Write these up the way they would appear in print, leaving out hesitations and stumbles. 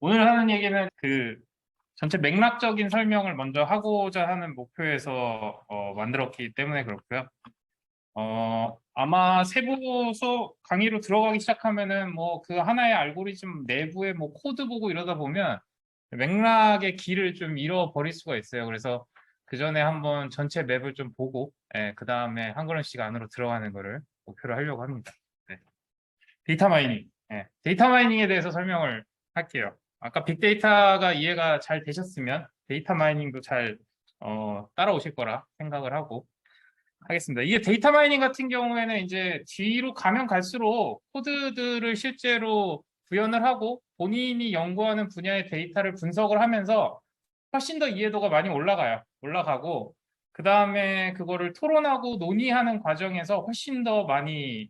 오늘 하는 얘기는 그 전체 맥락적인 설명을 먼저 하고자 하는 목표에서 만들었기 때문에 그렇고요. 아마 세부 수업 강의로 들어가기 시작하면은 뭐 그 하나의 알고리즘 내부의 뭐 코드 보고 이러다 보면 맥락의 길을 좀 잃어버릴 수가 있어요. 그래서 그 전에 한번 전체 맵을 좀 보고, 그 다음에 한 걸음씩 안으로 들어가는 거를 목표로 하려고 합니다. 네. 데이터 마이닝. 데이터 마이닝에 대해서 설명을 할게요. 아까 빅데이터가 이해가 잘 되셨으면 데이터 마이닝도 잘 따라오실 거라 생각을 하고 하겠습니다. 이게 데이터 마이닝 같은 경우에는 이제 뒤로 가면 갈수록 코드들을 실제로 구현을 하고 본인이 연구하는 분야의 데이터를 분석을 하면서 훨씬 더 이해도가 많이 올라가고 그 다음에 그거를 토론하고 논의하는 과정에서 훨씬 더 많이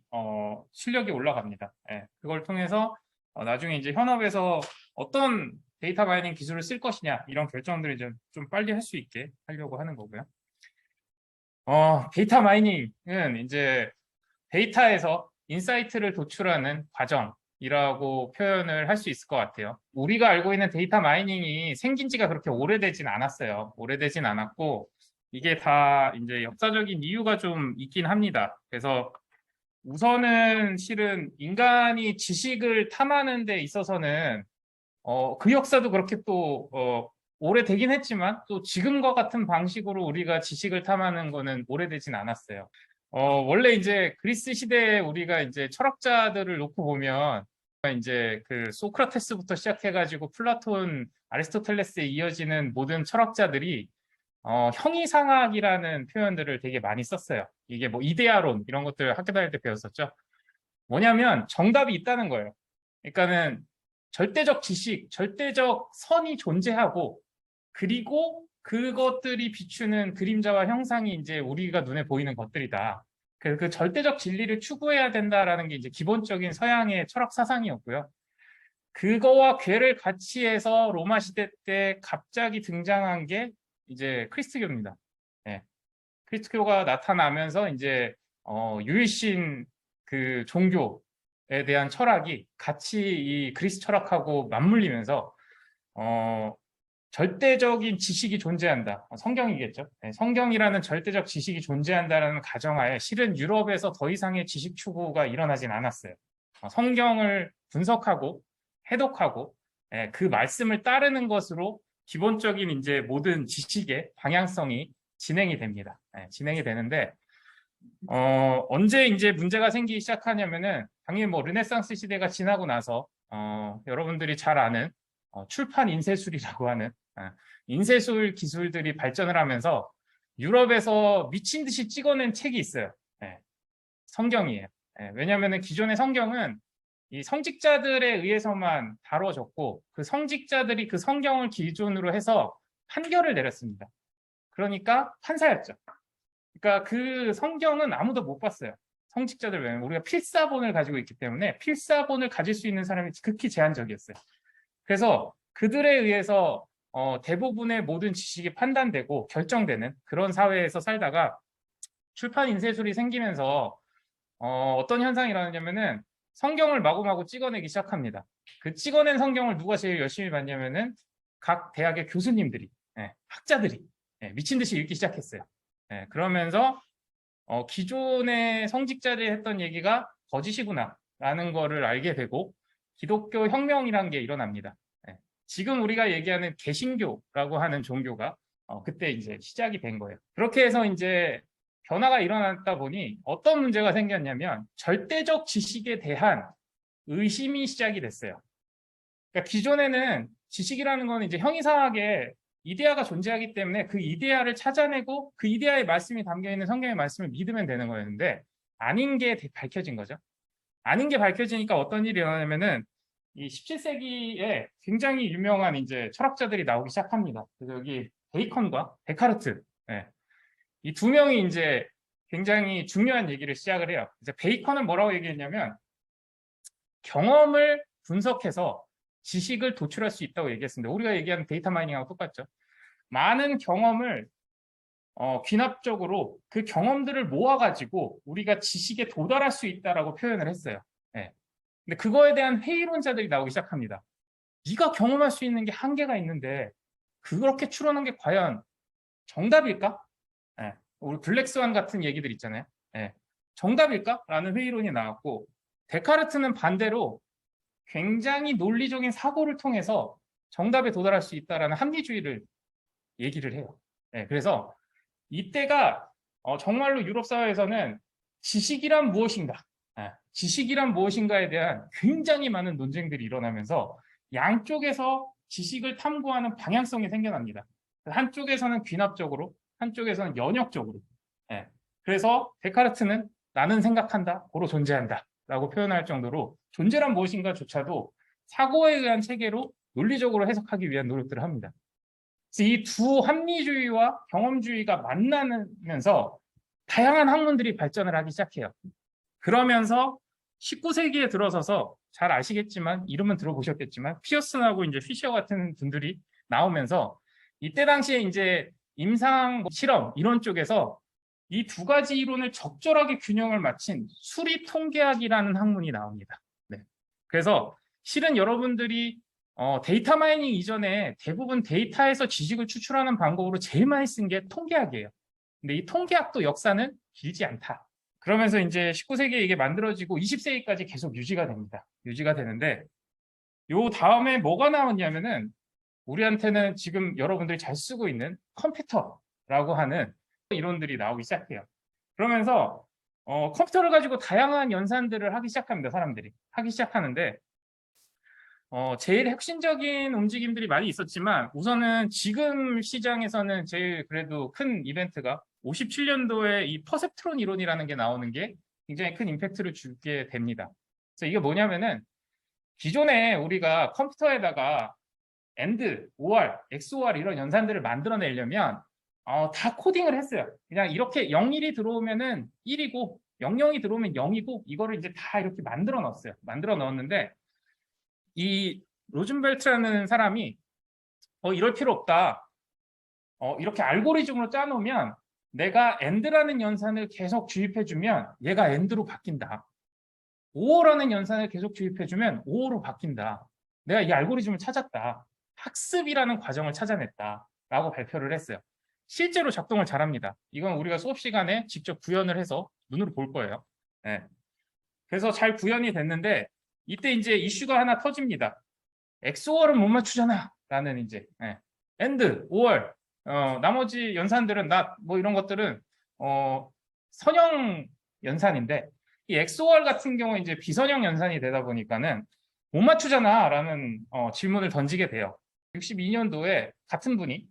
실력이 올라갑니다. 그걸 통해서 나중에 이제 현업에서 어떤 데이터 마이닝 기술을 쓸 것이냐 이런 결정들을 좀 빨리 할 수 있게 하려고 하는 거고요. 데이터 마이닝은 이제 데이터에서 인사이트를 도출하는 과정이라고 표현을 할 수 있을 것 같아요. 우리가 알고 있는 데이터 마이닝이 생긴 지가 그렇게 오래되진 않았어요. 오래되진 않았고, 이게 다 이제 역사적인 이유가 좀 있긴 합니다. 그래서 우선은 실은 인간이 지식을 탐하는 데 있어서는 그 역사도 그렇게 또 오래되긴 했지만 또 지금과 같은 방식으로 우리가 지식을 탐하는 거는 오래되진 않았어요. 원래 이제 그리스 시대에 우리가 이제 철학자들을 놓고 보면 이제 그 소크라테스부터 시작해가지고 플라톤, 아리스토텔레스에 이어지는 모든 철학자들이 형이상학이라는 표현들을 되게 많이 썼어요. 이게 뭐 이데아론 이런 것들 학교 다닐 때 배웠었죠. 뭐냐면 정답이 있다는 거예요. 그러니까는 절대적 지식, 절대적 선이 존재하고 그리고 그것들이 비추는 그림자와 형상이 이제 우리가 눈에 보이는 것들이다. 그래서 그 절대적 진리를 추구해야 된다라는 게 이제 기본적인 서양의 철학 사상이었고요. 그거와 괴를 같이 해서 로마 시대 때 갑자기 등장한 게 이제 크리스트교입니다. 네. 크리스트교가 나타나면서 이제 유일신 그 종교에 대한 철학이 같이 이 그리스 철학하고 맞물리면서 어, 절대적인 지식이 존재한다. 성경이겠죠. 네, 성경이라는 절대적 지식이 존재한다는 가정하에 실은 유럽에서 더 이상의 지식 추구가 일어나진 않았어요. 성경을 분석하고 해독하고 그 말씀을 따르는 것으로 기본적인 이제 모든 지식의 방향성이 진행이 됩니다. 진행이 되는데 언제 이제 문제가 생기기 시작하냐면은 당연히 뭐 르네상스 시대가 지나고 나서 여러분들이 잘 아는 출판 인쇄술이라고 하는 인쇄술 기술들이 발전을 하면서 유럽에서 미친 듯이 찍어낸 책이 있어요. 성경이에요. 왜냐하면 기존의 성경은 이 성직자들에 의해서만 다뤄졌고 그 성직자들이 그 성경을 기준으로 해서 판결을 내렸습니다. 그러니까 판사였죠. 그러니까 그 성경은 아무도 못 봤어요. 성직자들 외에는 우리가 필사본을 가지고 있기 때문에 필사본을 가질 수 있는 사람이 극히 제한적이었어요. 그래서 그들에 의해서 대부분의 모든 지식이 판단되고 결정되는 그런 사회에서 살다가 출판 인쇄술이 생기면서 어떤 현상이 일어나냐면은 성경을 마구마구 찍어내기 시작합니다. 그 찍어낸 성경을 누가 제일 열심히 봤냐면은 각 대학의 교수님들이, 학자들이 미친 듯이 읽기 시작했어요. 그러면서 기존의 성직자들이 했던 얘기가 거짓이구나라는 거를 알게 되고 기독교 혁명이란 게 일어납니다. 지금 우리가 얘기하는 개신교라고 하는 종교가 그때 이제 시작이 된 거예요. 그렇게 해서 이제 변화가 일어났다 보니 어떤 문제가 생겼냐면 절대적 지식에 대한 의심이 시작이 됐어요. 그러니까 기존에는 지식이라는 건 이제 형이상하게 이데아가 존재하기 때문에 그 이데아를 찾아내고 그 이데아의 말씀이 담겨 있는 성경의 말씀을 믿으면 되는 거였는데 아닌 게 밝혀진 거죠. 아닌 게 밝혀지니까 어떤 일이 일어나냐면은 이 17세기에 굉장히 유명한 이제 철학자들이 나오기 시작합니다. 그래서 여기 베이컨과 데카르트, 이 두 명이 이제 굉장히 중요한 얘기를 시작을 해요. 이제 베이컨은 뭐라고 얘기했냐면 경험을 분석해서 지식을 도출할 수 있다고 얘기했습니다. 우리가 얘기하는 데이터 마이닝하고 똑같죠. 많은 경험을 귀납적으로 그 경험들을 모아가지고 우리가 지식에 도달할 수 있다라고 표현을 했어요. 근데 그거에 대한 회의론자들이 나오기 시작합니다. 네가 경험할 수 있는 게 한계가 있는데 그렇게 추론한 게 과연 정답일까? 예, 우리 블랙스완 같은 얘기들 있잖아요. 예, 정답일까? 라는 회의론이 나왔고, 데카르트는 반대로 굉장히 논리적인 사고를 통해서 정답에 도달할 수 있다라는 합리주의를 얘기를 해요. 예, 그래서 이때가 정말로 유럽 사회에서는 지식이란 무엇인가, 지식이란 무엇인가에 대한 굉장히 많은 논쟁들이 일어나면서 양쪽에서 지식을 탐구하는 방향성이 생겨납니다. 한쪽에서는 귀납적으로, 한쪽에서는 연역적으로. 예, 그래서 데카르트는 나는 생각한다, 고로 존재한다 라고 표현할 정도로 존재란 무엇인가조차도 사고에 의한 체계로 논리적으로 해석하기 위한 노력들을 합니다. 이 두 합리주의와 경험주의가 만나면서 다양한 학문들이 발전을 하기 시작해요. 그러면서 19세기에 들어서서 잘 아시겠지만, 이름은 들어보셨겠지만, 피어슨하고 이제 피셔 같은 분들이 나오면서 이때 당시에 이제 임상 실험 이론 쪽에서 이 두 가지 이론을 적절하게 균형을 맞춘 수리 통계학이라는 학문이 나옵니다. 네. 그래서 실은 여러분들이 데이터 마이닝 이전에 대부분 데이터에서 지식을 추출하는 방법으로 제일 많이 쓴 게 통계학이에요. 근데 이 통계학도 역사는 길지 않다. 그러면서 이제 19세기에 이게 만들어지고 20세기까지 계속 유지가 됩니다. 유지가 되는데 요 다음에 뭐가 나왔냐면은 우리한테는 지금 여러분들이 잘 쓰고 있는 컴퓨터라고 하는 이론들이 나오기 시작해요. 그러면서 컴퓨터를 가지고 다양한 연산들을 하기 시작합니다. 사람들이 하기 시작하는데 제일 혁신적인 움직임들이 많이 있었지만 우선은 지금 시장에서는 제일 그래도 큰 이벤트가 57년도에 이 퍼셉트론 이론이라는 게 나오는 게 굉장히 큰 임팩트를 주게 됩니다. 그래서 이게 뭐냐면은 기존에 우리가 컴퓨터에다가 AND, OR, XOR 이런 연산들을 만들어내려면 다 코딩을 했어요. 그냥 이렇게 01이 들어오면은 1이고 00이 들어오면 0이고 이거를 이제 다 이렇게 만들어 넣었어요. 만들어 넣었는데 이 로즌벨트라는 사람이 이럴 필요 없다. 이렇게 알고리즘으로 짜놓으면 내가 AND라는 연산을 계속 주입해주면 얘가 AND로 바뀐다. OO라는 연산을 계속 주입해주면 OO로 바뀐다. 내가 이 알고리즘을 찾았다. 학습이라는 과정을 찾아냈다. 라고 발표를 했어요. 실제로 작동을 잘합니다. 이건 우리가 수업 시간에 직접 구현을 해서 눈으로 볼 거예요. 네. 그래서 잘 구현이 됐는데 이때 이제 이슈가 하나 터집니다. XOR은 못 맞추잖아. 라는 이제 AND, OR 나머지 연산들은 뭐 이런 것들은 선형 연산인데 이 XOR 같은 경우에 이제 비선형 연산이 되다 보니까는 못 맞추잖아 라는 질문을 던지게 돼요. 62년도에 같은 분이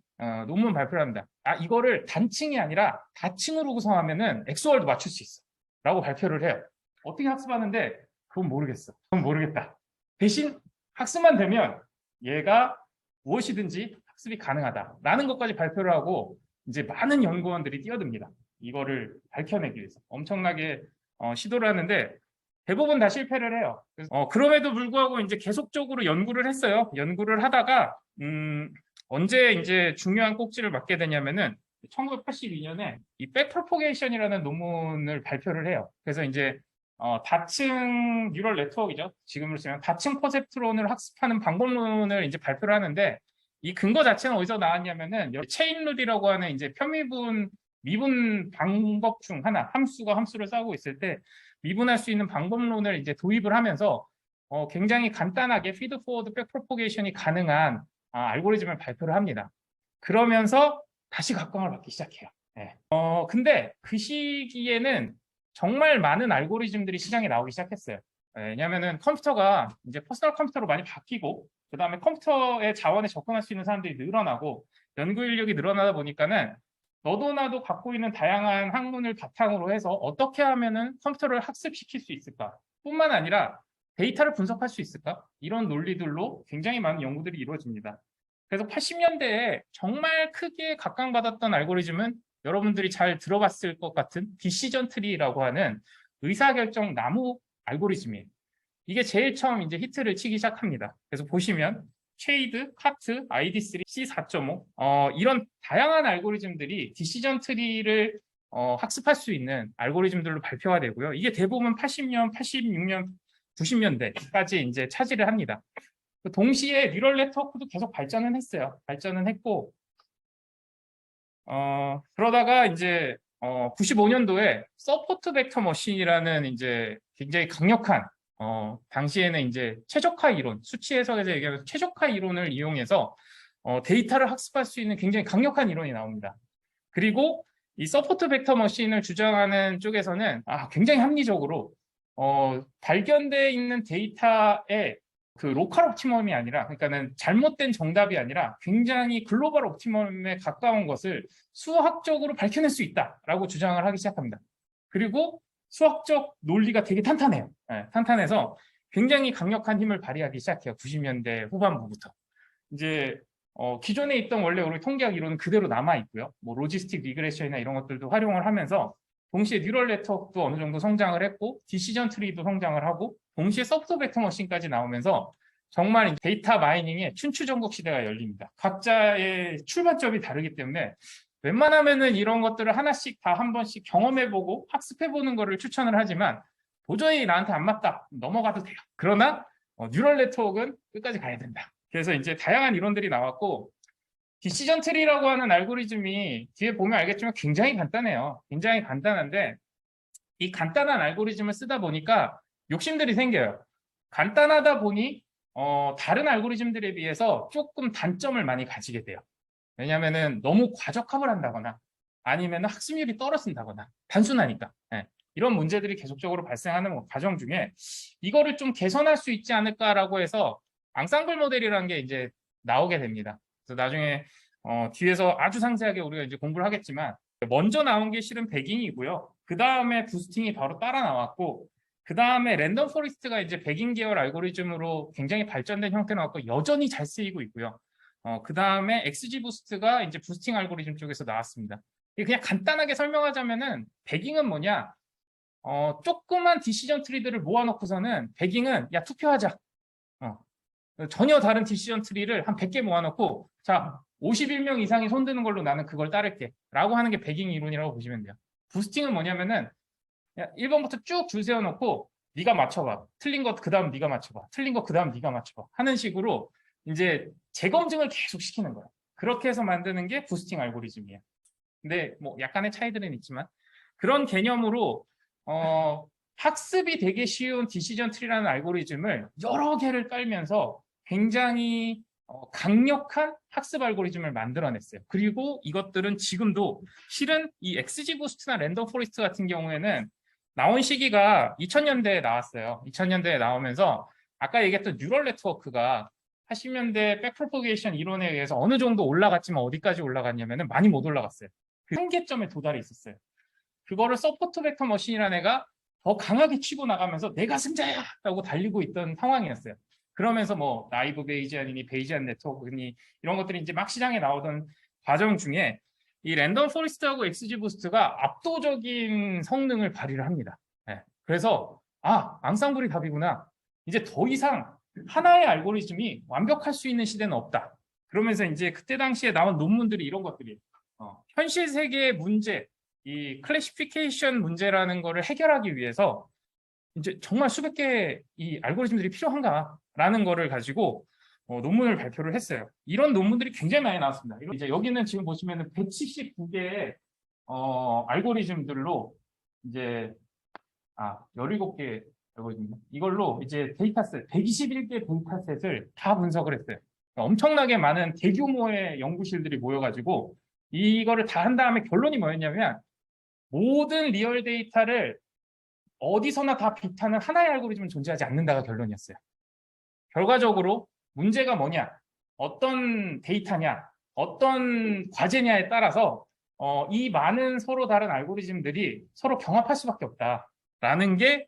논문 발표를 합니다. 이거를 단층이 아니라 다층으로 구성하면은 XOR도 맞출 수 있어 라고 발표를 해요. 어떻게 학습하는데 그건 모르겠어. 그건 모르겠다. 대신 학습만 되면 얘가 무엇이든지 학습이 가능하다 라는 것까지 발표를 하고 이제 많은 연구원들이 뛰어듭니다. 이거를 밝혀내기 위해서 엄청나게 시도를 하는데 대부분 다 실패를 해요. 그럼에도 불구하고 이제 계속적으로 연구를 했어요. 연구를 하다가 언제 이제 중요한 꼭지를 맞게 되냐면은 1982년에 이 백프로포게이션이라는 논문을 발표를 해요. 그래서 이제 다층 뉴럴 네트워크이죠. 지금으로 쓰면 다층 퍼셉트론을 학습하는 방법론을 이제 발표를 하는데 이 근거 자체는 어디서 나왔냐면은 체인룰이라고 하는 이제 미분 방법 중 하나, 함수가 함수를 싸고 있을 때 미분할 수 있는 방법론을 이제 도입을 하면서 굉장히 간단하게 피드 포워드 백 프로포게이션이 가능한 알고리즘을 발표를 합니다. 그러면서 다시 각광을 받기 시작해요. 네. 근데 그 시기에는 정말 많은 알고리즘들이 시장에 나오기 시작했어요. 왜냐하면 컴퓨터가 이제 퍼스널 컴퓨터로 많이 바뀌고 그 다음에 컴퓨터의 자원에 접근할 수 있는 사람들이 늘어나고 연구 인력이 늘어나다 보니까는 너도 나도 갖고 있는 다양한 학문을 바탕으로 해서 어떻게 하면은 컴퓨터를 학습시킬 수 있을까? 뿐만 아니라 데이터를 분석할 수 있을까? 이런 논리들로 굉장히 많은 연구들이 이루어집니다. 그래서 80년대에 정말 크게 각광받았던 알고리즘은 여러분들이 잘 들어봤을 것 같은 디시전 트리라고 하는 의사결정 나무 알고리즘이에요. 이게 제일 처음 이제 히트를 치기 시작합니다. 그래서 보시면 쉐이드, 카트, ID3, C4.5 이런 다양한 알고리즘들이 디시전 트리를 학습할 수 있는 알고리즘들로 발표가 되고요. 이게 대부분 80년, 86년, 90년대까지 이제 차지를 합니다. 동시에 뉴럴 네트워크도 계속 발전은 했어요. 발전은 했고 그러다가 이제 95년도에 서포트 벡터 머신이라는 이제 굉장히 강력한 당시에는 이제 최적화 이론, 수치 해석에서 얘기하면 최적화 이론을 이용해서 데이터를 학습할 수 있는 굉장히 강력한 이론이 나옵니다. 그리고 이 서포트 벡터 머신을 주장하는 쪽에서는 굉장히 합리적으로 발견되어 있는 데이터의 그 로컬 옵티멈이 아니라, 그러니까는 잘못된 정답이 아니라 굉장히 글로벌 옵티멈에 가까운 것을 수학적으로 밝혀낼 수 있다라고 주장을 하기 시작합니다. 그리고 수학적 논리가 되게 탄탄해요. 네, 탄탄해서 굉장히 강력한 힘을 발휘하기 시작해요. 90년대 후반부부터. 이제 기존에 있던 원래 우리 통계학 이론은 그대로 남아 있고요. 뭐 로지스틱 리그레션이나 이런 것들도 활용을 하면서 동시에 뉴럴 네트워크도 어느 정도 성장을 했고 디시전 트리도 성장을 하고 동시에 소프트 벡터 머신까지 나오면서 정말 데이터 마이닝의 춘추전국 시대가 열립니다. 각자의 출발점이 다르기 때문에 웬만하면은 이런 것들을 하나씩 다 한 번씩 경험해보고 학습해보는 거를 추천을 하지만 도저히 나한테 안 맞다 넘어가도 돼요. 그러나 뉴럴 네트워크는 끝까지 가야 된다. 그래서 이제 다양한 이론들이 나왔고 디시전 트리라고 하는 알고리즘이 뒤에 보면 알겠지만 굉장히 간단해요. 굉장히 간단한데 이 간단한 알고리즘을 쓰다 보니까 욕심들이 생겨요. 간단하다 보니 다른 알고리즘들에 비해서 조금 단점을 많이 가지게 돼요. 왜냐하면 너무 과적합을 한다거나 아니면 학습률이 떨어진다거나 단순하니까. 네. 이런 문제들이 계속적으로 발생하는 과정 중에 이거를 좀 개선할 수 있지 않을까라고 해서 앙상블 모델이라는 게 이제 나오게 됩니다. 그래서 나중에 뒤에서 아주 상세하게 우리가 이제 공부를 하겠지만 먼저 나온 게 실은 베깅이고요. 그 다음에 부스팅이 바로 따라 나왔고 그 다음에 랜덤 포레스트가 이제 베깅 계열 알고리즘으로 굉장히 발전된 형태로 나왔고 여전히 잘 쓰이고 있고요. 그 다음에 XG 부스트가 이제 부스팅 알고리즘 쪽에서 나왔습니다. 그냥 간단하게 설명하자면은 베깅은 뭐냐? 조그만 디시전 트리들을 모아놓고서는 베깅은 야 투표하자. 전혀 다른 디시전 트리를 한 100개 모아놓고 자 51명 이상이 손드는 걸로 나는 그걸 따를게 라고 하는 게 베깅 이론이라고 보시면 돼요. 부스팅은 뭐냐면은 1번부터 쭉 줄 세워놓고 네가 맞춰봐. 틀린 것 그 다음 네가 맞춰봐. 틀린 것 그 다음 네가 맞춰봐. 하는 식으로 이제 재검증을 계속 시키는 거예요. 그렇게 해서 만드는 게 부스팅 알고리즘이에요. 근데 뭐 약간의 차이들은 있지만 그런 개념으로 학습이 되게 쉬운 디시전 트리라는 알고리즘을 여러 개를 깔면서 굉장히 강력한 학습 알고리즘을 만들어냈어요. 그리고 이것들은 지금도 실은 이 XG 부스트나 랜덤 포레스트 같은 경우에는 나온 시기가 2000년대에 나왔어요. 2000년대에 나오면서 아까 얘기했던 뉴럴 네트워크가 80년대 백프로포게이션 이론에 의해서 어느 정도 올라갔지만 어디까지 올라갔냐면 많이 못 올라갔어요. 그 한계점에 도달해 있었어요. 그거를 서포트 벡터 머신이라는 애가 더 강하게 치고 나가면서 내가 승자야! 라고 달리고 있던 상황이었어요. 그러면서 뭐 나이브 베이지안이니 베이지안 네트워크니 이런 것들이 이제 막 시장에 나오던 과정 중에 이 랜덤 포레스트하고 XG 부스트가 압도적인 성능을 발휘를 합니다. 네. 그래서 앙상블이 답이구나. 이제 더 이상 하나의 알고리즘이 완벽할 수 있는 시대는 없다. 그러면서 이제 그때 당시에 나온 논문들이 이런 것들이 현실 세계의 문제, 이 클래시피케이션 문제라는 거를 해결하기 위해서 이제 정말 수백 개의 이 알고리즘들이 필요한가라는 거를 가지고 논문을 발표를 했어요. 이런 논문들이 굉장히 많이 나왔습니다. 이제 여기는 지금 보시면 179개의 알고리즘들로 이제 17개 알고리즘 이걸로 이제 데이터셋 121개 데이터셋을 다 분석을 했어요. 엄청나게 많은 대규모의 연구실들이 모여가지고 이거를 다 한 다음에 결론이 뭐였냐면 모든 리얼 데이터를 어디서나 다 비타는 하나의 알고리즘은 존재하지 않는다가 결론이었어요. 결과적으로 문제가 뭐냐, 어떤 데이터냐, 어떤 과제냐에 따라서 이 많은 서로 다른 알고리즘들이 서로 경합할 수밖에 없다라는 게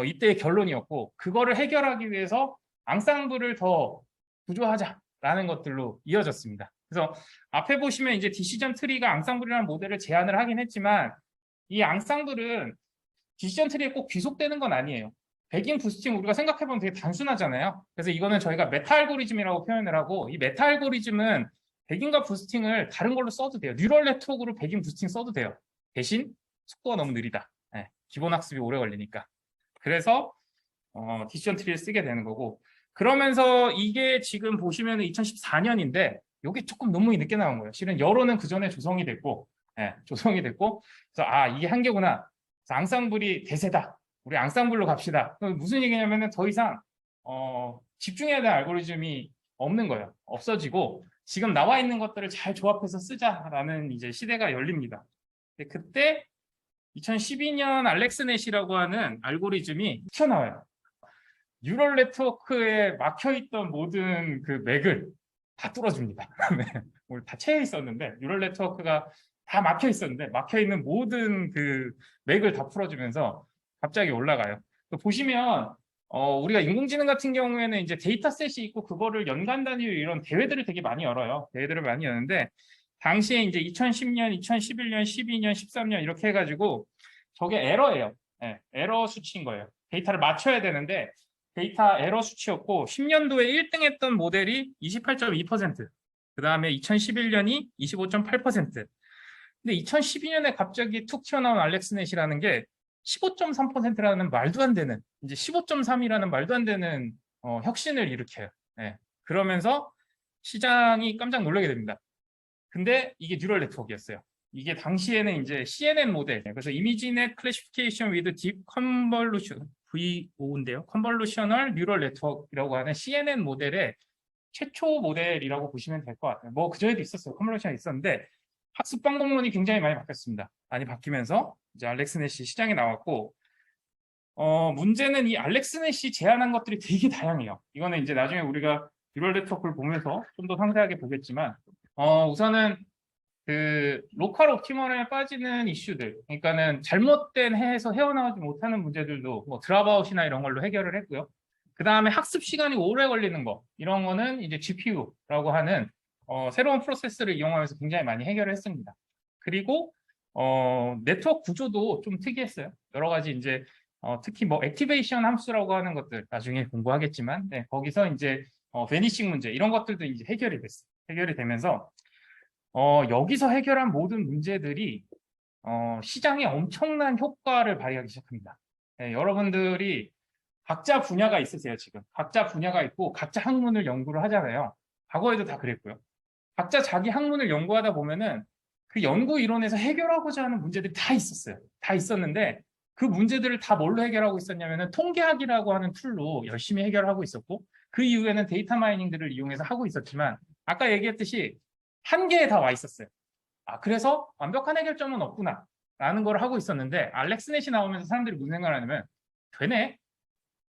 이때의 결론이었고 그거를 해결하기 위해서 앙상블을 더 구조하자라는 것들로 이어졌습니다. 그래서 앞에 보시면 이제 디시전 트리가 앙상블이라는 모델을 제안을 하긴 했지만 이 앙상블은 디시전 트리에 꼭 귀속되는 건 아니에요. 베깅 부스팅 우리가 생각해보면 되게 단순하잖아요. 그래서 이거는 저희가 메타 알고리즘이라고 표현을 하고 이 메타 알고리즘은 베깅과 부스팅을 다른 걸로 써도 돼요. 뉴럴 네트워크로 베깅 부스팅 써도 돼요. 대신 속도가 너무 느리다. 네, 기본 학습이 오래 걸리니까. 그래서 디시전 트리를 쓰게 되는 거고 그러면서 이게 지금 보시면 2014년인데 이게 조금 논문이 늦게 나온 거예요. 실은 여론은 그 전에 조성이 됐고, 예, 조성이 됐고, 그래서 아 이게 한계구나. 그래서 앙상블이 대세다. 우리 앙상블로 갑시다. 무슨 얘기냐면은 더 이상 집중해야 될 알고리즘이 없는 거예요. 없어지고 지금 나와 있는 것들을 잘 조합해서 쓰자라는 이제 시대가 열립니다. 근데 그때 2012년 알렉스넷이라고 하는 알고리즘이 튀어나와요. 뉴럴 네트워크에 막혀있던 모든 그 맥을 다 뚫어줍니다. 네. 오늘 다 채여 있었는데 뉴럴 네트워크가 다 막혀 있었는데 막혀 있는 모든 그 맥을 다 풀어주면서 갑자기 올라가요. 또 보시면 우리가 인공지능 같은 경우에는 이제 데이터셋이 있고 그거를 연간 단위로 이런 대회들을 되게 많이 열어요. 대회들을 많이 여는데 당시에 이제 2010년, 2011년, 12년, 13년 이렇게 해가지고 저게 에러예요. 네, 에러 수치인 거예요. 데이터를 맞춰야 되는데 데이터 에러 수치였고 10년도에 1등 했던 모델이 28.2%, 그 다음에 2011년이 25.8%. 근데 2012년에 갑자기 툭 튀어나온 알렉스넷이라는 게 15.3%라는 말도 안 되는, 이제 15.3이라는 말도 안 되는 혁신을 일으켜요. 네. 그러면서 시장이 깜짝 놀라게 됩니다. 근데 이게 뉴럴 네트워크였어요. 이게 당시에는 이제 CNN 모델, 그래서 이미지넷 클래시피케이션 위드 딥 컨볼루션, VO인데요. 컨볼루셔널 뉴럴 네트워크라고 하는 CNN 모델의 최초 모델이라고 보시면 될 것 같아요. 뭐 그전에도 있었어요. 컨볼루션이 있었는데 학습 방법론이 굉장히 많이 바뀌었습니다. 많이 바뀌면서 이제 알렉스넷이 시장에 나왔고, 문제는 이 알렉스넷이 제안한 것들이 되게 다양해요. 이거는 이제 나중에 우리가 뉴럴 네트워크를 보면서 좀 더 상세하게 보겠지만, 우선은 그 로컬 옵티멀에 빠지는 이슈들, 그러니까는 잘못된 해에서 헤어나오지 못하는 문제들도 뭐 드랍아웃이나 이런 걸로 해결을 했고요. 그 다음에 학습 시간이 오래 걸리는 거, 이런 거는 이제 GPU라고 하는 새로운 프로세스를 이용하면서 굉장히 많이 해결을 했습니다. 그리고 네트워크 구조도 좀 특이했어요. 여러 가지 이제 특히 뭐 액티베이션 함수라고 하는 것들 나중에 공부하겠지만, 네, 거기서 이제 베니싱 문제 이런 것들도 이제 해결이 됐어요. 해결이 되면서 여기서 해결한 모든 문제들이 시장에 엄청난 효과를 발휘하기 시작합니다. 네, 여러분들이 각자 분야가 있으세요, 지금. 각자 분야가 있고 각자 학문을 연구를 하잖아요. 과거에도 다 그랬고요. 각자 자기 학문을 연구하다 보면은 그 연구 이론에서 해결하고자 하는 문제들이 다 있었어요. 다 있었는데 그 문제들을 다 뭘로 해결하고 있었냐면은 통계학이라고 하는 툴로 열심히 해결하고 있었고, 그 이후에는 데이터 마이닝들을 이용해서 하고 있었지만 아까 얘기했듯이 한계에 다 와 있었어요. 아, 그래서 완벽한 해결점은 없구나 라는 걸 하고 있었는데 알렉스넷이 나오면서 사람들이 무슨 생각을 하냐면 되네?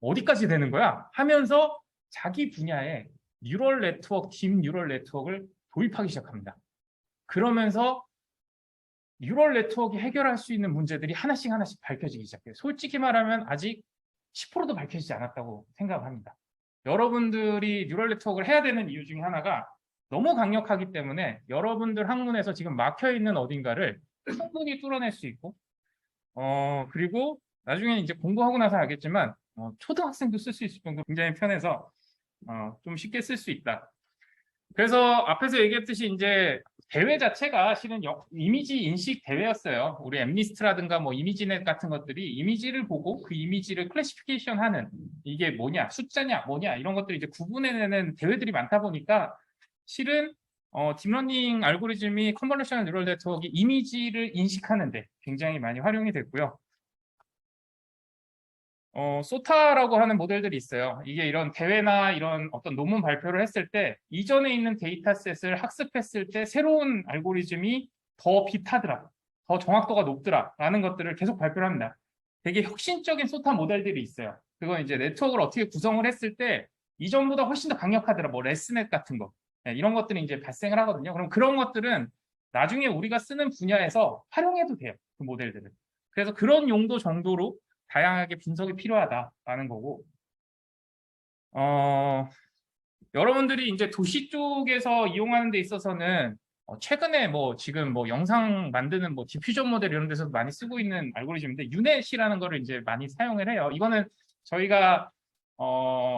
어디까지 되는 거야? 하면서 자기 분야에 뉴럴 네트워크, 딥 뉴럴 네트워크를 도입하기 시작합니다. 그러면서 뉴럴 네트워크가 해결할 수 있는 문제들이 하나씩 하나씩 밝혀지기 시작해요. 솔직히 말하면 아직 10%도 밝혀지지 않았다고 생각합니다. 여러분들이 뉴럴 네트워크를 해야 되는 이유 중에 하나가 너무 강력하기 때문에 여러분들 학문에서 지금 막혀있는 어딘가를 충분히 뚫어낼 수 있고, 그리고 나중에 이제 공부하고 나서 알겠지만 초등학생도 쓸 수 있을 정도로 굉장히 편해서 좀 쉽게 쓸 수 있다. 그래서 앞에서 얘기했듯이 이제 대회 자체가 실은 이미지 인식 대회였어요. 우리 엠리스트라든가 뭐 이미지넷 같은 것들이 이미지를 보고 그 이미지를 클래시피케이션 하는, 이게 뭐냐, 숫자냐, 뭐냐 이런 것들을 이제 구분해내는 대회들이 많다 보니까 실은 딥러닝 알고리즘이 컨볼루셔널 뉴럴 네트워크 이미지를 인식하는데 굉장히 많이 활용이 됐고요. 소타라고 하는 모델들이 있어요. 이게 이런 대회나 이런 어떤 논문 발표를 했을 때 이전에 있는 데이터셋을 학습했을 때 새로운 알고리즘이 더 빗하더라, 더 정확도가 높더라 라는 것들을 계속 발표를 합니다. 되게 혁신적인 소타 모델들이 있어요. 그건 이제 네트워크를 어떻게 구성을 했을 때 이전보다 훨씬 더 강력하더라, 뭐 레스넷 같은 거, 네, 이런 것들이 이제 발생을 하거든요. 그럼 그런 것들은 나중에 우리가 쓰는 분야에서 활용해도 돼요, 그 모델들을. 그래서 그런 용도 정도로 다양하게 분석이 필요하다라는 거고, 여러분들이 이제 도시 쪽에서 이용하는 데 있어서는 최근에 뭐 지금 뭐 영상 만드는 뭐 디퓨전 모델 이런 데서 많이 쓰고 있는 알고리즘인데 유넷이라는 거를 이제 많이 사용을 해요. 이거는 저희가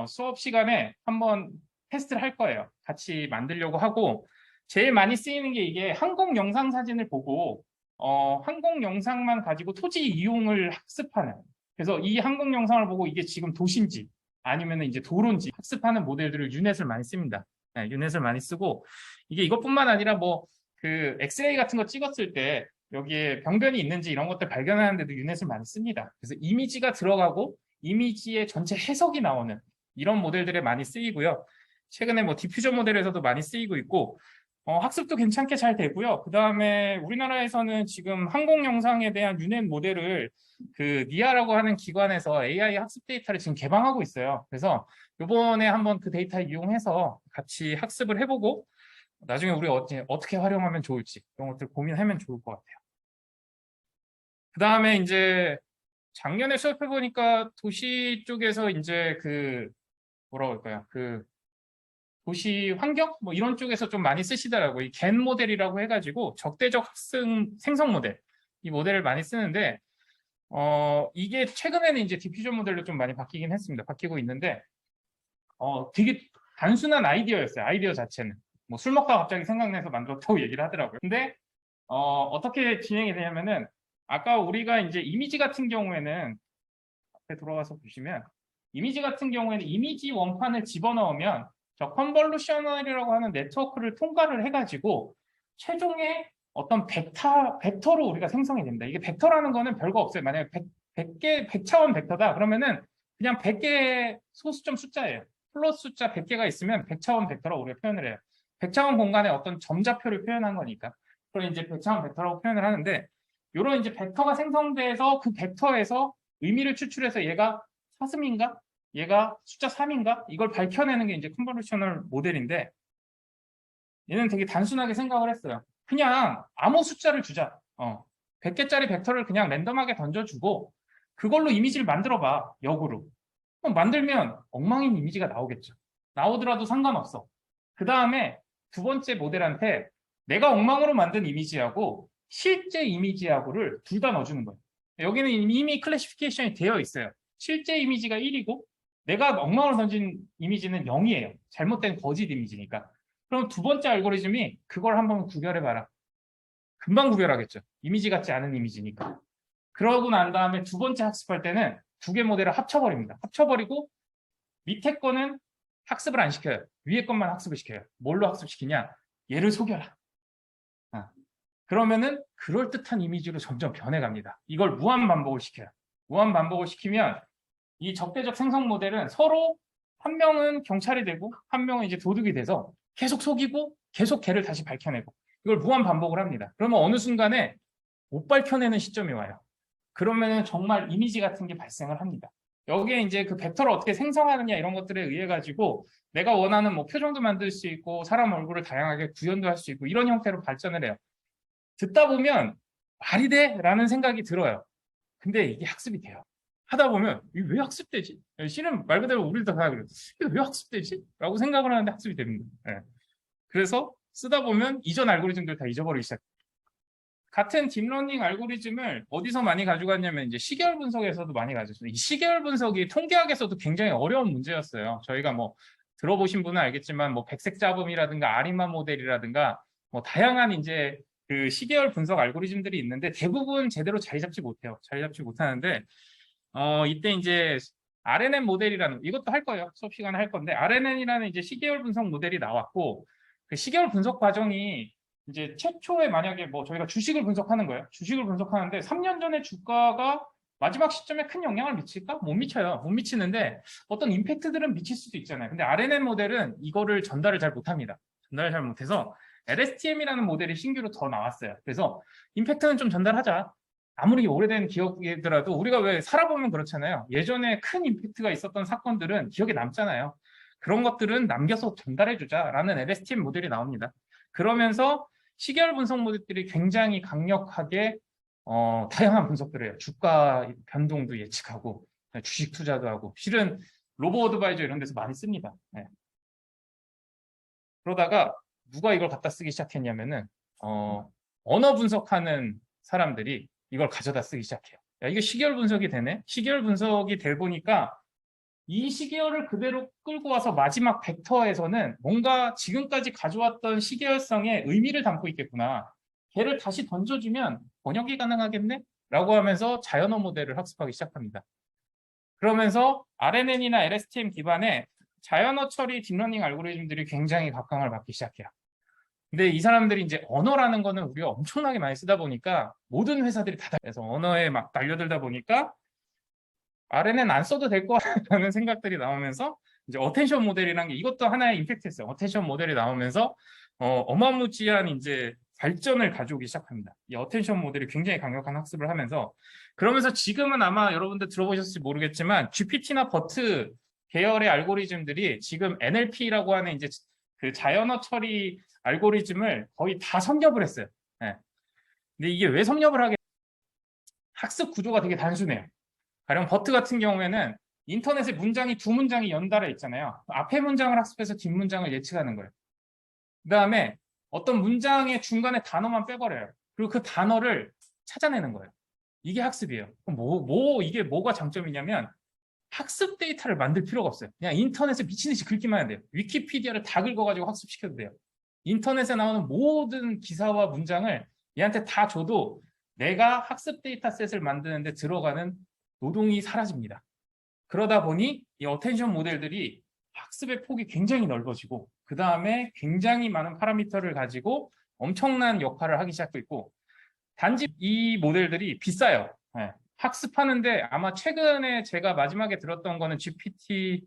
수업 시간에 한번 테스트를 할 거예요. 같이 만들려고 하고, 제일 많이 쓰이는 게 이게 항공 영상 사진을 보고 항공 영상만 가지고 토지 이용을 학습하는, 그래서 이 항공 영상을 보고 이게 지금 도시인지 아니면 이제 도론지 학습하는 모델들을 유넷을 많이 씁니다. 네, 유넷을 많이 쓰고 이게 이것뿐만 아니라 뭐 그 엑스레이 같은 거 찍었을 때 여기에 병변이 있는지 이런 것들 발견하는데도 유넷을 많이 씁니다. 그래서 이미지가 들어가고 이미지의 전체 해석이 나오는 이런 모델들에 많이 쓰이고요. 최근에 뭐 디퓨전 모델에서도 많이 쓰이고 있고 학습도 괜찮게 잘 되고요. 그 다음에 우리나라에서는 지금 항공 영상에 대한 유넷 모델을 그 니아라고 하는 기관에서 AI 학습 데이터를 지금 개방하고 있어요. 그래서 이번에 한번 그 데이터 이용해서 같이 학습을 해보고 나중에 우리 어떻게 활용하면 좋을지 이런 것들 고민하면 좋을 것 같아요. 그 다음에 이제 작년에 수업해보니까 도시 쪽에서 이제 그 뭐라고 할까요? 그 도시 환경 뭐 이런 쪽에서 좀 많이 쓰시더라고요. 이 겐 모델이라고 해가지고 적대적 학습 생성 모델 이 모델을 많이 쓰는데 이게 최근에는 이제 디퓨전 모델로 좀 많이 바뀌긴 했습니다. 바뀌고 있는데 되게 단순한 아이디어였어요. 아이디어 자체는 뭐 술 먹다가 갑자기 생각나서 만들었다고 얘기를 하더라고요. 근데 어떻게 진행이 되냐면은 아까 우리가 이제 이미지 같은 경우에는 앞에 돌아가서 보시면 이미지 같은 경우에는 이미지 원판을 집어넣으면 저 컨볼루셔널이라고 하는 네트워크를 통과를 해가지고 최종의 어떤 벡터로 우리가 생성이 됩니다. 이게 벡터라는 거는 별거 없어요. 만약에 100차원 벡터다 그러면은 그냥 100개의 소수점 숫자예요. 플러스 숫자 100개가 있으면 100차원 벡터라고 우리가 표현을 해요. 100차원 공간에 어떤 점좌표를 표현한 거니까. 그걸 이제 100차원 벡터라고 표현을 하는데 이런 이제 벡터가 생성돼서 그 벡터에서 의미를 추출해서 얘가 사슴인가? 얘가 숫자 3인가? 이걸 밝혀내는 게 이제 컨볼루셔널 모델인데 얘는 되게 단순하게 생각을 했어요. 그냥 아무 숫자를 주자. 100개짜리 벡터를 그냥 랜덤하게 던져주고 그걸로 이미지를 만들어봐. 역으로. 그럼 만들면 엉망인 이미지가 나오겠죠. 나오더라도 상관없어. 그 다음에 두 번째 모델한테 내가 엉망으로 만든 이미지하고 실제 이미지하고를 둘 다 넣어주는 거예요. 여기는 이미 클래시피케이션이 되어 있어요. 실제 이미지가 1이고 내가 엉망으로 던진 이미지는 0이에요. 잘못된 거짓 이미지니까. 그럼 두 번째 알고리즘이 그걸 한번 구별해봐라. 금방 구별하겠죠. 이미지 같지 않은 이미지니까. 그러고 난 다음에 두 번째 학습할 때는 두 개 모델을 합쳐버립니다. 합쳐버리고 밑에 거는 학습을 안 시켜요. 위에 것만 학습을 시켜요. 뭘로 학습시키냐? 얘를 속여라. 그러면은 그럴듯한 이미지로 점점 변해갑니다. 이걸 무한 반복을 시켜요. 무한 반복을 시키면 이 적대적 생성 모델은 서로 한 명은 경찰이 되고 한 명은 이제 도둑이 돼서 계속 속이고 계속 걔를 다시 밝혀내고 이걸 무한 반복을 합니다. 그러면 어느 순간에 못 밝혀내는 시점이 와요. 그러면은 정말 이미지 같은 게 발생을 합니다. 여기에 이제 그 벡터를 어떻게 생성하느냐 이런 것들에 의해 가지고 내가 원하는 뭐 표정도 만들 수 있고 사람 얼굴을 다양하게 구현도 할 수 있고 이런 형태로 발전을 해요. 듣다 보면 말이 돼? 라는 생각이 들어요. 근데 이게 학습이 돼요. 하다 보면 이게 왜 학습되지? 실은 말 그대로 우리도 다 그래요. 이게 왜 학습되지? 라고 생각을 하는데 학습이 됩니다. 네. 그래서 쓰다 보면 이전 알고리즘들 다 잊어버리기 시작해요. 같은 딥러닝 알고리즘을 어디서 많이 가져갔냐면 이제 시계열 분석에서도 많이 가져갔어요. 이 시계열 분석이 통계학에서도 굉장히 어려운 문제였어요. 저희가 뭐 들어보신 분은 알겠지만 뭐 백색 잡음이라든가 아리마 모델이라든가 뭐 다양한 이제 그 시계열 분석 알고리즘들이 있는데 대부분 제대로 자리 잡지 못해요. 자리 잡지 못하는데 이때 이제 RNN 모델이라는 이것도 할 거예요. 수업 시간에 할 건데 RNN이라는 이제 시계열 분석 모델이 나왔고 그 시계열 분석 과정이 이제 최초에 만약에 뭐 저희가 주식을 분석하는 거예요. 주식을 분석하는데 3년 전에 주가가 마지막 시점에 큰 영향을 미칠까? 못 미쳐요. 못 미치는데 어떤 임팩트들은 미칠 수도 있잖아요. 근데 RNN 모델은 이거를 전달을 잘 못합니다. 전달을 잘 못해서 LSTM이라는 모델이 신규로 더 나왔어요. 그래서 임팩트는 좀 전달하자. 아무리 오래된 기억이더라도 우리가 왜 살아보면 그렇잖아요. 예전에 큰 임팩트가 있었던 사건들은 기억에 남잖아요. 그런 것들은 남겨서 전달해주자라는 LSTM 모델이 나옵니다. 그러면서 시계열 분석 모델들이 굉장히 강력하게 다양한 분석들을 해요. 주가 변동도 예측하고 주식 투자도 하고 실은 로보 어드바이저 이런 데서 많이 씁니다. 네. 그러다가 누가 이걸 갖다 쓰기 시작했냐면은 언어 분석하는 사람들이 이걸 가져다 쓰기 시작해요. 야, 이게 시계열 분석이 되네? 시계열 분석이 돼 보니까 이 시계열을 그대로 끌고 와서 마지막 벡터에서는 뭔가 지금까지 가져왔던 시계열성의 의미를 담고 있겠구나. 걔를 다시 던져주면 번역이 가능하겠네? 라고 하면서 자연어 모델을 학습하기 시작합니다. 그러면서 RNN이나 LSTM 기반의 자연어 처리 딥러닝 알고리즘들이 굉장히 각광을 받기 시작해요. 근데 이 사람들이 이제 언어라는 거는 우리가 엄청나게 많이 쓰다 보니까 모든 회사들이 다 그래서 언어에 막 달려들다 보니까 RNN 안 써도 될 거라는 생각들이 나오면서 이제 어텐션 모델이라는 게 이것도 하나의 임팩트였어요. 어텐션 모델이 나오면서 어마무지한 이제 발전을 가져오기 시작합니다. 이 어텐션 모델이 굉장히 강력한 학습을 하면서 그러면서 지금은 아마 여러분들 들어보셨을지 모르겠지만 GPT나 버트 계열의 알고리즘들이 지금 NLP라고 하는 이제 그 자연어 처리 알고리즘을 거의 다 섭렵을 했어요. 네. 근데 이게 왜 섭렵을 하게? 학습 구조가 되게 단순해요. 가령 버트 같은 경우에는 인터넷에 문장이 두 문장이 연달아 있잖아요. 앞에 문장을 학습해서 뒷 문장을 예측하는 거예요. 그 다음에 어떤 문장의 중간에 단어만 빼버려요. 그리고 그 단어를 찾아내는 거예요. 이게 학습이에요. 그럼 이게 뭐가 장점이냐면 학습 데이터를 만들 필요가 없어요. 그냥 인터넷에 미친 듯이 긁기만 해야 돼요. 위키피디아를 다 긁어가지고 학습시켜도 돼요. 인터넷에 나오는 모든 기사와 문장을 얘한테 다 줘도 내가 학습 데이터셋을 만드는데 들어가는 노동이 사라집니다. 그러다 보니 이 어텐션 모델들이 학습의 폭이 굉장히 넓어지고 그 다음에 굉장히 많은 파라미터를 가지고 엄청난 역할을 하기 시작했고 단지 이 모델들이 비싸요. 네. 학습하는데 아마 최근에 제가 마지막에 들었던 거는 GPT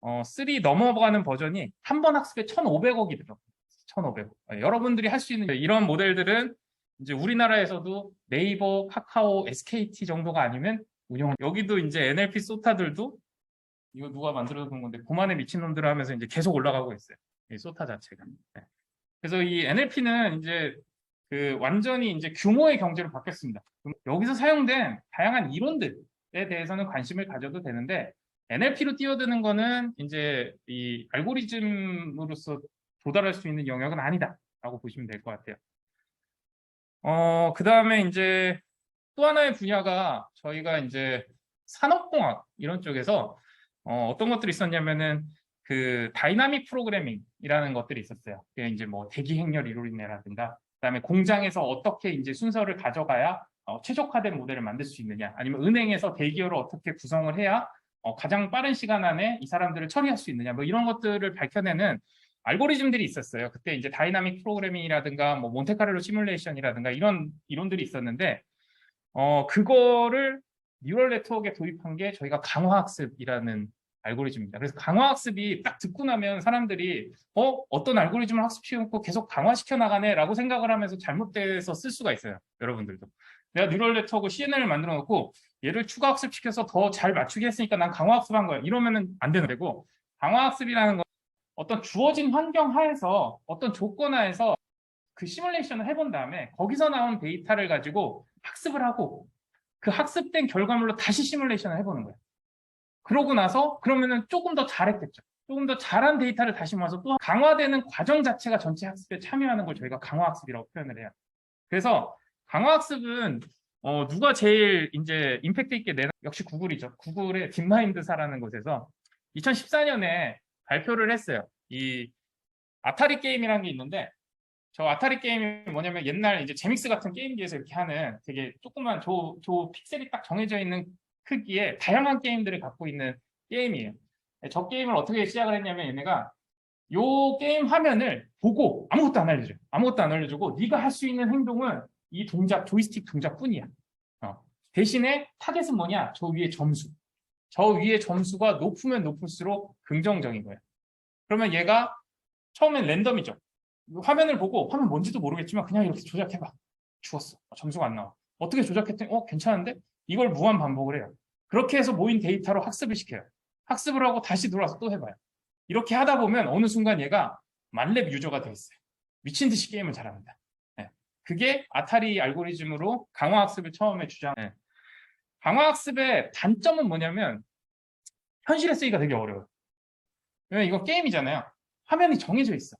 3 넘어가는 버전이 한 번 학습에 1,500억이 들어요. 1,500억. 여러분들이 할 수 있는 이런 모델들은 이제 우리나라에서도 네이버, 카카오, SKT 정도가 아니면 운영. 여기도 이제 NLP 소타들도 이거 누가 만들어 놓은 건데 고만의 미친놈들 하면서 이제 계속 올라가고 있어요. 이 소타 자체가. 네. 그래서 이 NLP는 이제 그 완전히 이제 규모의 경제로 바뀌었습니다. 여기서 사용된 다양한 이론들에 대해서는 관심을 가져도 되는데 NLP로 뛰어드는 거는 이제 이 알고리즘으로서 도달할 수 있는 영역은 아니다라고 보시면 될 것 같아요. 그 다음에 이제 또 하나의 분야가 저희가 이제 산업공학 이런 쪽에서 어떤 것들이 있었냐면은 그 다이나믹 프로그래밍이라는 것들이 있었어요. 그게 이제 뭐 대기 행렬 이론이라든가 그다음에 공장에서 어떻게 이제 순서를 가져가야 최적화된 모델을 만들 수 있느냐, 아니면 은행에서 대기업을 어떻게 구성을 해야 가장 빠른 시간 안에 이 사람들을 처리할 수 있느냐, 뭐 이런 것들을 밝혀내는 알고리즘들이 있었어요. 그때 이제 다이나믹 프로그래밍이라든가 뭐 몬테카를로 시뮬레이션이라든가 이런 이론들이 있었는데 그거를 뉴럴 네트워크에 도입한 게 저희가 강화학습이라는 알고리즘입니다. 그래서 강화학습이 딱 듣고 나면 사람들이 어떤 알고리즘을 학습시켜놓고 계속 강화시켜 나가네 라고 생각을 하면서 잘못돼서 쓸 수가 있어요. 여러분들도. 내가 뉴럴 네트워크 CNN을 만들어 놓고 얘를 추가 학습시켜서 더 잘 맞추게 했으니까 난 강화학습한 거야. 이러면은 안 되는 거고, 강화학습이라는 건 어떤 주어진 환경 하에서 어떤 조건 하에서 그 시뮬레이션을 해본 다음에 거기서 나온 데이터를 가지고 학습을 하고 그 학습된 결과물로 다시 시뮬레이션을 해보는 거예요. 그러고 나서 그러면은 조금 더 잘했겠죠. 조금 더 잘한 데이터를 다시 모아서 또 강화되는 과정 자체가 전체 학습에 참여하는 걸 저희가 강화학습이라고 표현을 해요. 그래서 강화학습은 누가 제일 이제 임팩트 있게 내나, 역시 구글이죠. 구글의 딥마인드사라는 곳에서 2014년에 발표를 했어요. 이 아타리 게임이라는 게 있는데, 저 아타리 게임이 뭐냐면 옛날 이제 제믹스 같은 게임기에서 이렇게 하는 되게 조그만 저 픽셀이 딱 정해져 있는 크기의 다양한 게임들을 갖고 있는 게임이에요. 저 게임을 어떻게 시작을 했냐면 얘네가 요 게임 화면을 보고 아무것도 안 알려줘요. 아무것도 안 알려주고 네가 할 수 있는 행동은 이 동작, 조이스틱 동작뿐이야. 대신에 타겟은 뭐냐? 저 위에 점수. 저 위에 점수가 높으면 높을수록 긍정적인 거예요. 그러면 얘가 처음엔 랜덤이죠. 화면을 보고 화면 뭔지도 모르겠지만 그냥 이렇게 조작해봐. 죽었어. 점수가 안 나와. 어떻게 조작했더니 괜찮은데? 이걸 무한 반복을 해요. 그렇게 해서 모인 데이터로 학습을 시켜요. 학습을 하고 다시 돌아와서 또 해봐요. 이렇게 하다 보면 어느 순간 얘가 만렙 유저가 돼 있어요. 미친 듯이 게임을 잘합니다. 네. 그게 아타리 알고리즘으로 강화학습을 처음에 주장. 네. 강화학습의 단점은 뭐냐면 현실에 쓰기가 되게 어려워요. 왜냐면 이거 게임이잖아요. 화면이 정해져 있어.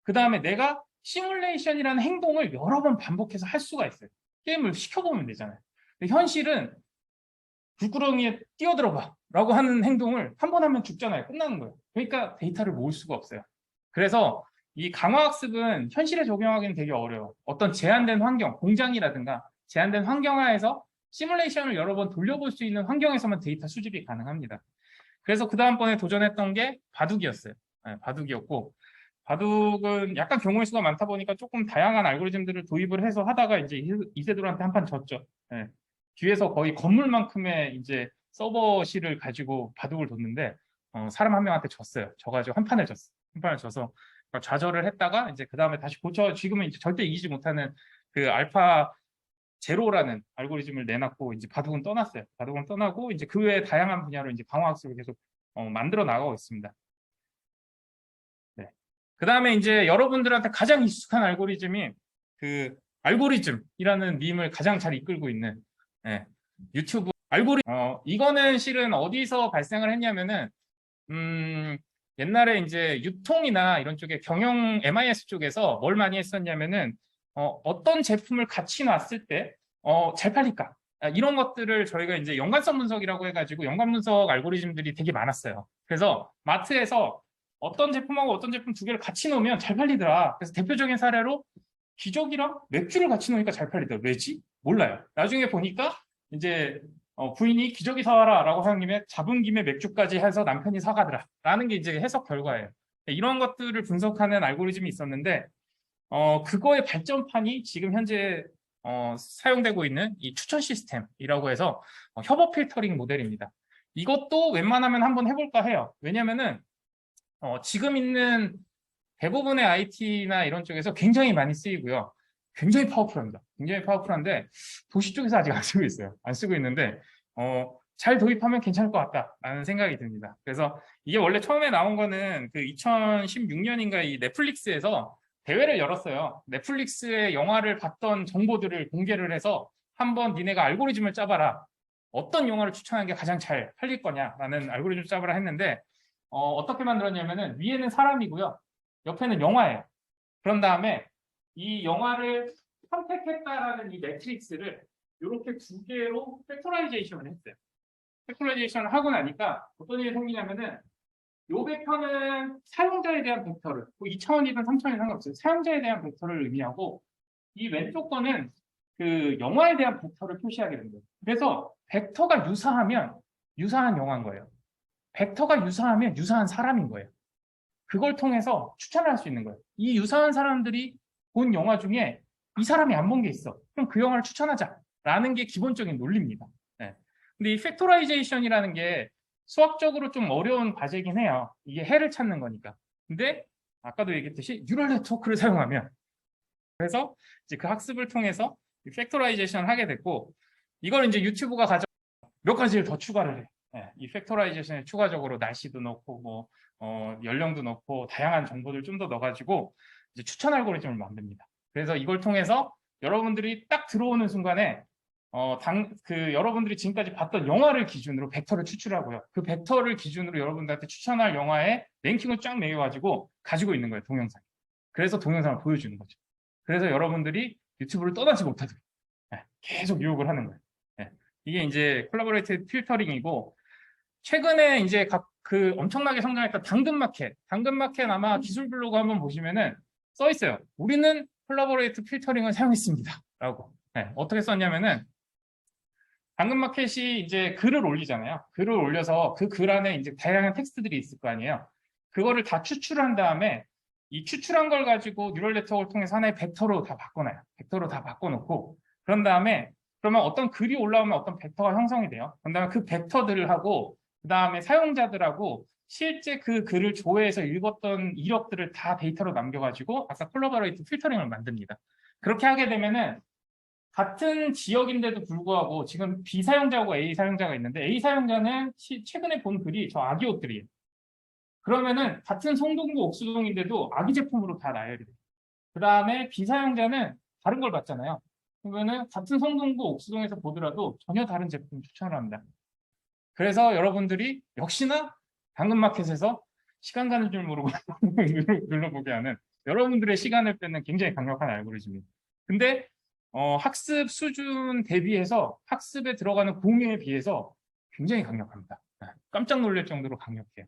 그 다음에 내가 시뮬레이션이라는 행동을 여러 번 반복해서 할 수가 있어요. 게임을 시켜보면 되잖아요. 근데 현실은 불구렁이에 뛰어들어봐 라고 하는 행동을 한 번 하면 죽잖아요. 끝나는 거예요. 그러니까 데이터를 모을 수가 없어요. 그래서 이 강화학습은 현실에 적용하기는 되게 어려워요. 어떤 제한된 환경, 공장이라든가 제한된 환경 하에서 시뮬레이션을 여러 번 돌려볼 수 있는 환경에서만 데이터 수집이 가능합니다. 그래서 그 다음번에 도전했던 게 바둑이었어요. 네, 바둑이었고, 바둑은 약간 경우의 수가 많다 보니까 조금 다양한 알고리즘들을 도입을 해서 하다가 이제 이세돌한테 한 판 졌죠. 네. 뒤에서 거의 건물만큼의 이제 서버실을 가지고 바둑을 뒀는데 사람 한 명한테 졌어요. 져가지고 한 판을 졌어. 한 판을 져서 좌절을 했다가 이제 그 다음에 다시 고쳐 지금은 이제 절대 이기지 못하는 그 알파 제로라는 알고리즘을 내놨고 이제 바둑은 떠났어요. 바둑은 떠나고 이제 그 외에 다양한 분야로 이제 강화학습을 계속 만들어 나가고 있습니다. 네. 그 다음에 이제 여러분들한테 가장 익숙한 알고리즘이 그 알고리즘이라는 밈을 가장 잘 이끌고 있는 네. 유튜브 알고리즘. 이거는 실은 어디서 발생을 했냐면은 옛날에 이제 유통이나 이런 쪽에 경영 MIS 쪽에서 뭘 많이 했었냐면은 어떤 제품을 같이 놨을 때 잘 팔릴까? 이런 것들을 저희가 이제 연관성 분석이라고 해가지고 연관 분석 알고리즘들이 되게 많았어요. 그래서 마트에서 어떤 제품하고 어떤 제품 두 개를 같이 놓으면 잘 팔리더라. 그래서 대표적인 사례로 기저귀랑 맥주를 같이 놓으니까 잘 팔리더라. 왜지? 몰라요. 나중에 보니까 이제 부인이 기저귀 사와라 라고 하는 김에 잡은 김에 맥주까지 해서 남편이 사가더라 라는 게 이제 해석 결과예요. 이런 것들을 분석하는 알고리즘이 있었는데 그거의 발전판이 지금 현재 사용되고 있는 이 추천 시스템이라고 해서 협업 필터링 모델입니다. 이것도 웬만하면 한번 해볼까 해요. 왜냐면은 지금 있는 대부분의 IT나 이런 쪽에서 굉장히 많이 쓰이고요. 굉장히 파워풀합니다. 굉장히 파워풀한데 도시 쪽에서 아직 안 쓰고 있어요. 안 쓰고 있는데 잘 도입하면 괜찮을 것 같다라는 생각이 듭니다. 그래서 이게 원래 처음에 나온 거는 그 2016년인가 이 넷플릭스에서 대회를 열었어요. 넷플릭스의 영화를 봤던 정보들을 공개를 해서 한번 니네가 알고리즘을 짜봐라. 어떤 영화를 추천하는 게 가장 잘 팔릴 거냐라는 알고리즘을 짜봐라 했는데 어떻게 만들었냐면은 위에는 사람이고요. 옆에는 영화예요. 그런 다음에 이 영화를 선택했다라는 이 매트릭스를 이렇게 두 개로 팩토라이제이션을 했어요. 팩토라이제이션을 하고 나니까 어떤 일이 생기냐면은 요 벡터는 사용자에 대한 벡터를, 뭐 2차원이든 3차원이든 상관없어요. 사용자에 대한 벡터를 의미하고 이 왼쪽 거는 그 영화에 대한 벡터를 표시하게 됩니다. 그래서 벡터가 유사하면 유사한 영화인 거예요. 벡터가 유사하면 유사한 사람인 거예요. 그걸 통해서 추천을 할 수 있는 거예요. 이 유사한 사람들이 본 영화 중에 이 사람이 안 본 게 있어. 그럼 그 영화를 추천하자라는 게 기본적인 논리입니다. 네. 근데 이 팩토라이제이션이라는 게 수학적으로 좀 어려운 과제이긴 해요. 이게 해를 찾는 거니까. 근데 아까도 얘기했듯이 뉴럴 네트워크를 사용하면 그래서 이제 그 학습을 통해서 팩토라이제이션을 하게 됐고 이걸 이제 유튜브가 가져 몇 가지를 더 추가를 해. 네. 이 팩토라이제이션에 추가적으로 날씨도 넣고 뭐 연령도 넣고 다양한 정보를 좀 더 넣어가지고 이제 추천 알고리즘을 만듭니다. 그래서 이걸 통해서 여러분들이 딱 들어오는 순간에 여러분들이 지금까지 봤던 영화를 기준으로 벡터를 추출하고요. 그 벡터를 기준으로 여러분들한테 추천할 영화의 랭킹을 쫙 매겨가지고 가지고 있는 거예요, 동영상. 그래서 동영상을 보여주는 거죠. 그래서 여러분들이 유튜브를 떠나지 못하도록 계속 유혹을 하는 거예요. 이게 이제 콜라보레이티브 필터링이고 최근에 이제 그 엄청나게 성장했던 당근마켓 아마 기술 블로그 한번 보시면은 써 있어요. 우리는 콜라보레이트 필터링을 사용했습니다. 라고. 어떻게 썼냐면은 당근마켓이 이제 글을 올리잖아요. 글을 올려서 그 글 안에 이제 다양한 텍스트들이 있을 거 아니에요. 그거를 다 추출한 다음에 이 추출한 걸 가지고 뉴럴 네트워크를 통해서 하나의 벡터로 다 바꿔놔요. 벡터로 다 바꿔놓고 그런 다음에 그러면 어떤 글이 올라오면 어떤 벡터가 형성이 돼요. 그런 다음에 그 벡터들하고 그 다음에 사용자들하고 실제 그 글을 조회해서 읽었던 이력들을 다 데이터로 남겨가지고 아까 콜라보레이트 필터링을 만듭니다. 그렇게 하게 되면은 같은 지역인데도 불구하고 지금 B 사용자하고 A 사용자가 있는데 A 사용자는 최근에 본 글이 저 아기 옷들이에요. 그러면은 같은 송동구 옥수동인데도 아기 제품으로 다 나열이 돼요. 그 다음에 B 사용자는 다른 걸 봤잖아요. 그러면은 같은 송동구 옥수동에서 보더라도 전혀 다른 제품 추천을 합니다. 그래서 여러분들이 역시나 당근마켓에서 시간 가는 줄 모르고 눌러보게 하는 여러분들의 시간을 뺏는 굉장히 강력한 알고리즘입니다. 근데 학습 수준 대비해서 학습에 들어가는 공유에 비해서 굉장히 강력합니다. 깜짝 놀랄 정도로 강력해요.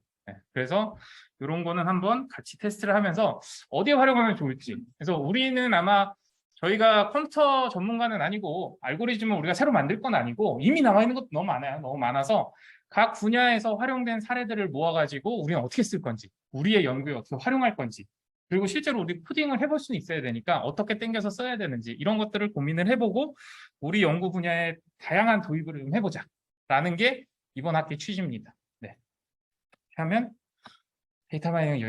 그래서 이런 거는 한번 같이 테스트를 하면서 어디에 활용하면 좋을지. 그래서 우리는 아마 저희가 컴퓨터 전문가는 아니고 알고리즘을 우리가 새로 만들 건 아니고 이미 나와 있는 것도 너무 많아요. 너무 많아서 각 분야에서 활용된 사례들을 모아가지고 우리는 어떻게 쓸 건지, 우리의 연구에 어떻게 활용할 건지, 그리고 실제로 우리 코딩을 해볼 수는 있어야 되니까 어떻게 땡겨서 써야 되는지 이런 것들을 고민을 해보고 우리 연구 분야에 다양한 도입을 좀 해보자 라는 게 이번 학기 취지입니다. 네. 하면 데이터 마이닝